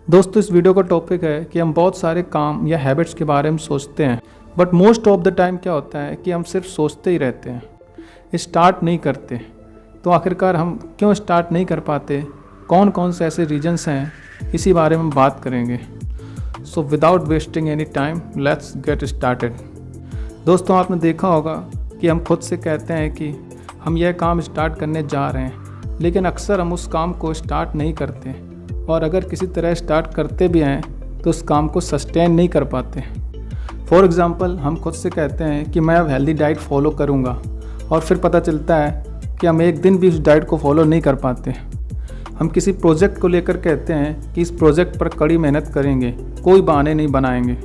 दोस्तों, इस वीडियो का टॉपिक है कि हम बहुत सारे काम या हैबिट्स के बारे में सोचते हैं, but most of the time क्या होता है कि हम सिर्फ सोचते ही रहते हैं, स्टार्ट नहीं करते। तो आखिरकार हम क्यों स्टार्ट नहीं कर पाते, कौन कौन से ऐसे रीजंस हैं, इसी बारे में बात करेंगे। So without wasting any time let's get started. दोस्तों, आपने देखा होगा कि हम खुद से कहते हैं कि हम यह काम स्टार्ट करने जा रहे हैं, लेकिन अक्सर हम उस काम को स्टार्ट नहीं करते, और अगर किसी तरह स्टार्ट करते भी हैं तो उस काम को सस्टेन नहीं कर पाते। फॉर एग्ज़ाम्पल, हम खुद से कहते हैं कि मैं अब हेल्दी डाइट फॉलो करूँगा, और फिर पता चलता है कि हम एक दिन भी उस डाइट को फॉलो नहीं कर पाते। हम किसी प्रोजेक्ट को लेकर कहते हैं कि इस प्रोजेक्ट पर कड़ी मेहनत करेंगे, कोई बहाने नहीं बनाएंगे,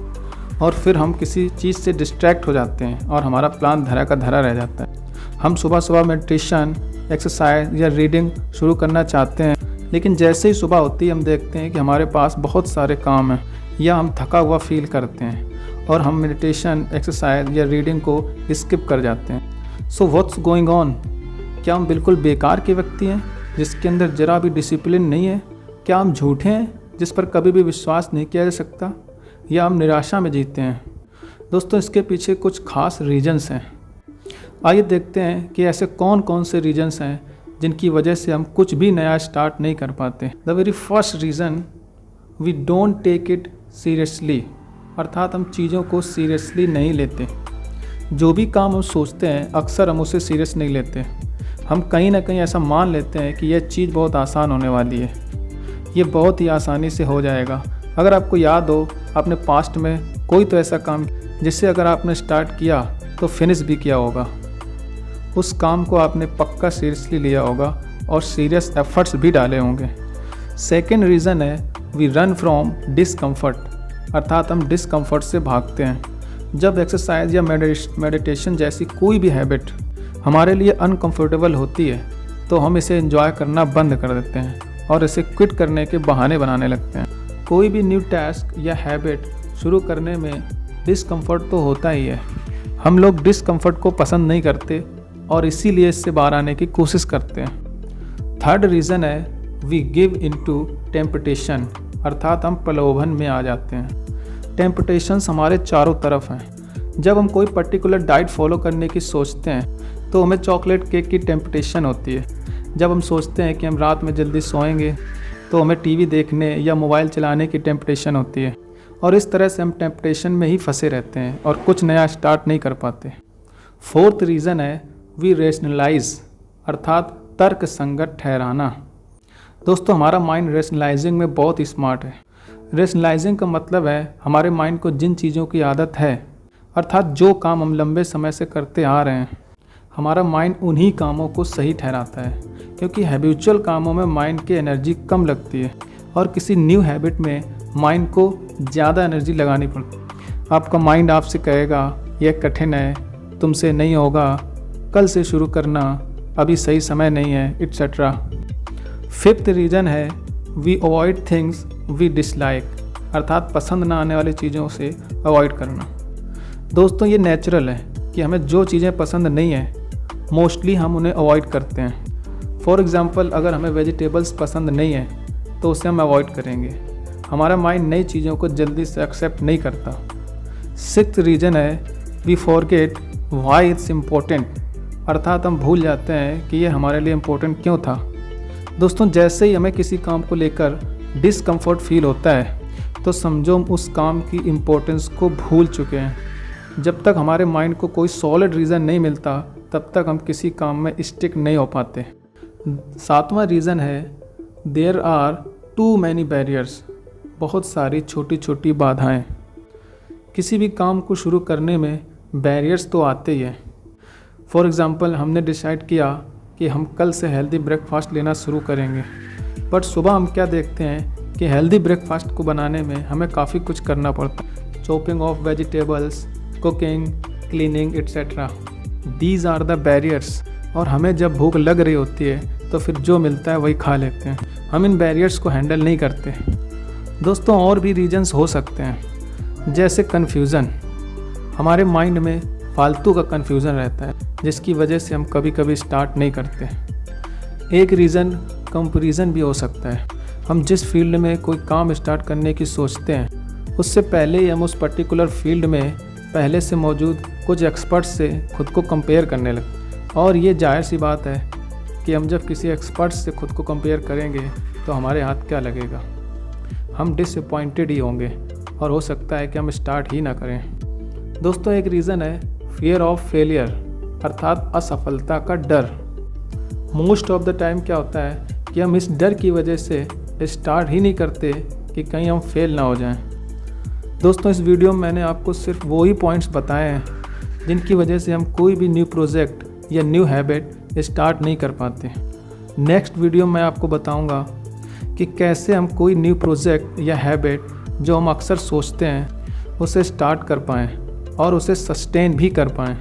और फिर हम किसी चीज़ से डिस्ट्रैक्ट हो जाते हैं और हमारा प्लान धरा का धरा रह जाता है। हम सुबह सुबह मेडिटेशन, एक्सरसाइज या रीडिंग शुरू करना चाहते हैं, लेकिन जैसे ही सुबह होती है हम देखते हैं कि हमारे पास बहुत सारे काम हैं, या हम थका हुआ फील करते हैं और हम मेडिटेशन, एक्सरसाइज या रीडिंग को स्किप कर जाते हैं। So what's going on? क्या हम बिल्कुल बेकार के व्यक्ति हैं जिसके अंदर ज़रा भी डिसिप्लिन नहीं है? क्या हम झूठे हैं जिस पर कभी भी विश्वास नहीं किया जा सकता? या हम निराशा में जीते हैं? दोस्तों, इसके पीछे कुछ खास रीजंस हैं। आइए देखते हैं कि ऐसे कौन कौन से रीजंस हैं जिनकी वजह से हम कुछ भी नया स्टार्ट नहीं कर पाते। The very first reason, we don't take it seriously, अर्थात हम चीज़ों को सीरियसली नहीं लेते। जो भी काम हम सोचते हैं अक्सर हम उसे सीरियस नहीं लेते। हम कहीं ना कहीं ऐसा मान लेते हैं कि यह चीज़ बहुत आसान होने वाली है, ये बहुत ही आसानी से हो जाएगा। अगर आपको याद हो, आपने पास्ट में कोई तो ऐसा काम जिससे अगर आपने स्टार्ट किया तो फिनिश भी किया होगा, उस काम को आपने पक्का सीरियसली लिया होगा और सीरियस एफर्ट्स भी डाले होंगे। सेकेंड रीज़न है, वी रन फ्रॉम डिसकम्फर्ट, अर्थात हम डिसकम्फर्ट से भागते हैं। जब एक्सरसाइज या मेडिटेशन जैसी कोई भी हैबिट हमारे लिए अनकंफर्टेबल होती है तो हम इसे एंजॉय करना बंद कर देते हैं और इसे क्विट करने के बहाने बनाने लगते हैं। कोई भी न्यू टास्क या हैबिट शुरू करने में डिसकम्फर्ट तो होता ही है। हम लोग डिसकम्फर्ट को पसंद नहीं करते और इसीलिए इससे बाहर आने की कोशिश करते हैं। थर्ड रीज़न है, वी गिव इनटू टेम्पटेशन, अर्थात हम प्रलोभन में आ जाते हैं। टेम्पटेशंस हमारे चारों तरफ हैं। जब हम कोई पर्टिकुलर डाइट फॉलो करने की सोचते हैं तो हमें चॉकलेट केक की टेम्पटेशन होती है। जब हम सोचते हैं कि हम रात में जल्दी सोएंगे तो हमें टीवी देखने या मोबाइल चलाने की टेम्पटेशन होती है, और इस तरह से हम टेम्पटेशन में ही फंसे रहते हैं और कुछ नया स्टार्ट नहीं कर पाते। फोर्थ रीज़न है, वी रेशनलाइज, अर्थात तर्क संगत ठहराना। दोस्तों, हमारा माइंड रेशनलाइजिंग में बहुत ही स्मार्ट है। रेशनलाइजिंग का मतलब है हमारे माइंड को जिन चीज़ों की आदत है, अर्थात जो काम हम लंबे समय से करते आ रहे हैं, हमारा माइंड उन्हीं कामों को सही ठहराता है, क्योंकि हैबिचुअल कामों में माइंड की एनर्जी कम लगती है और किसी न्यू हैबिट में माइंड को ज़्यादा एनर्जी लगानी पड़ती है। आपका माइंड आपसे कहेगा यह कठिन है, तुमसे नहीं होगा, कल से शुरू करना, अभी सही समय नहीं है, एटसेट्रा। फिफ्थ रीज़न है, we avoid things we dislike, अर्थात पसंद ना आने वाली चीज़ों से अवॉइड करना। दोस्तों, ये नेचुरल है कि हमें जो चीज़ें पसंद नहीं हैं मोस्टली हम उन्हें अवॉइड करते हैं। फॉर एग्ज़ाम्पल, अगर हमें वेजिटेबल्स पसंद नहीं है तो उसे हम अवॉइड करेंगे। हमारा माइंड नई चीज़ों को जल्दी से एक्सेप्ट नहीं करता। सिक्स्थ रीज़न है, we forget why it's important, अर्थात हम भूल जाते हैं कि ये हमारे लिए इम्पोर्टेंट क्यों था। दोस्तों, जैसे ही हमें किसी काम को लेकर डिसकम्फर्ट फील होता है तो समझो हम उस काम की इम्पोर्टेंस को भूल चुके हैं। जब तक हमारे माइंड को कोई सॉलिड रीज़न नहीं मिलता तब तक हम किसी काम में स्टिक नहीं हो पाते। सातवां रीज़न है, there are too many barriers, बहुत सारी छोटी छोटी बाधाएं। किसी भी काम को शुरू करने में बैरियर्स तो आते ही हैं। फॉर एग्ज़ाम्पल, हमने डिसाइड किया कि हम कल से हेल्दी ब्रेकफास्ट लेना शुरू करेंगे, बट सुबह हम क्या देखते हैं कि हेल्दी ब्रेकफास्ट को बनाने में हमें काफ़ी कुछ करना पड़ता है। Chopping of vegetables, cooking, cleaning, etcetera. These are the barriers. और हमें जब भूख लग रही होती है तो फिर जो मिलता है वही खा लेते हैं। हम इन बैरियर्स को हैंडल नहीं करते। दोस्तों, और भी रीजंस हो सकते हैं, जैसे कन्फ्यूज़न। हमारे माइंड में फालतू का कन्फ्यूज़न रहता है जिसकी वजह से हम कभी कभी स्टार्ट नहीं करते। एक रीज़न कंपैरिजन भी हो सकता है। हम जिस फील्ड में कोई काम स्टार्ट करने की सोचते हैं उससे पहले ही हम उस पर्टिकुलर फील्ड में पहले से मौजूद कुछ एक्सपर्ट्स से खुद को कंपेयर करने लगते। और ये जाहिर सी बात है कि हम जब किसी एक्सपर्ट्स से खुद को कंपेयर करेंगे तो हमारे हाथ क्या लगेगा, हम डिसअपॉइंटेड ही होंगे और हो सकता है कि हम स्टार्ट ही ना करें। दोस्तों, एक रीज़न है फियर ऑफ फेलियर, अर्थात असफलता का डर। मोस्ट ऑफ द टाइम क्या होता है कि हम इस डर की वजह से स्टार्ट ही नहीं करते कि कहीं हम फेल ना हो जाएं। दोस्तों, इस वीडियो में मैंने आपको सिर्फ वो ही पॉइंट्स बताए हैं जिनकी वजह से हम कोई भी न्यू प्रोजेक्ट या न्यू हैबिट स्टार्ट नहीं कर पाते। नेक्स्ट वीडियो में आपको बताऊंगा कि कैसे हम कोई न्यू प्रोजेक्ट या हैबिट जो हम अक्सर सोचते हैं उसे स्टार्ट कर पाएँ और उसे सस्टेन भी कर पाएँ।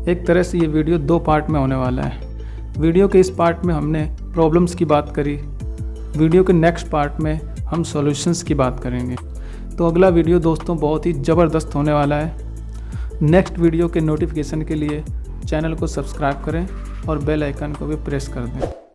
एक तरह से ये वीडियो 2 पार्ट में होने वाला है। वीडियो के इस पार्ट में हमने प्रॉब्लम्स की बात करी, वीडियो के नेक्स्ट पार्ट में हम सॉल्यूशंस की बात करेंगे। तो अगला वीडियो दोस्तों बहुत ही ज़बरदस्त होने वाला है। नेक्स्ट वीडियो के नोटिफिकेशन के लिए चैनल को सब्सक्राइब करें और बेल आइकन को भी प्रेस कर दें।